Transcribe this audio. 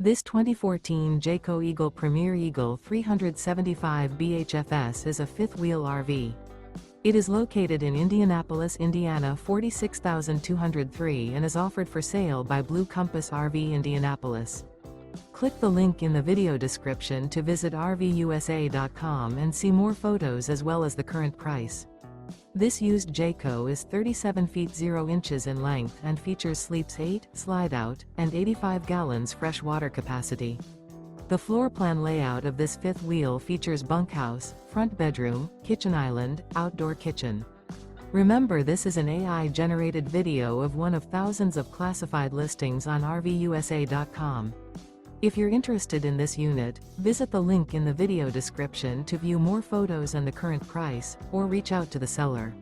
This 2014 Jayco Eagle Premier Eagle 375 BHFS is a fifth-wheel RV. It is located in Indianapolis, Indiana 46203 and is offered for sale by Blue Compass RV Indianapolis. Click the link in the video description to visit RVUSA.com and see more photos as well as the current price. This used Jayco is 37 feet 0 inches in length and features sleeps 8, slide-out, and 85 gallons fresh water capacity. The floor plan layout of this fifth wheel features bunkhouse, front bedroom, kitchen island, outdoor kitchen. Remember, this is an AI-generated video of one of thousands of classified listings on RVUSA.com. If you're interested in this unit, visit the link in the video description to view more photos and the current price, or reach out to the seller.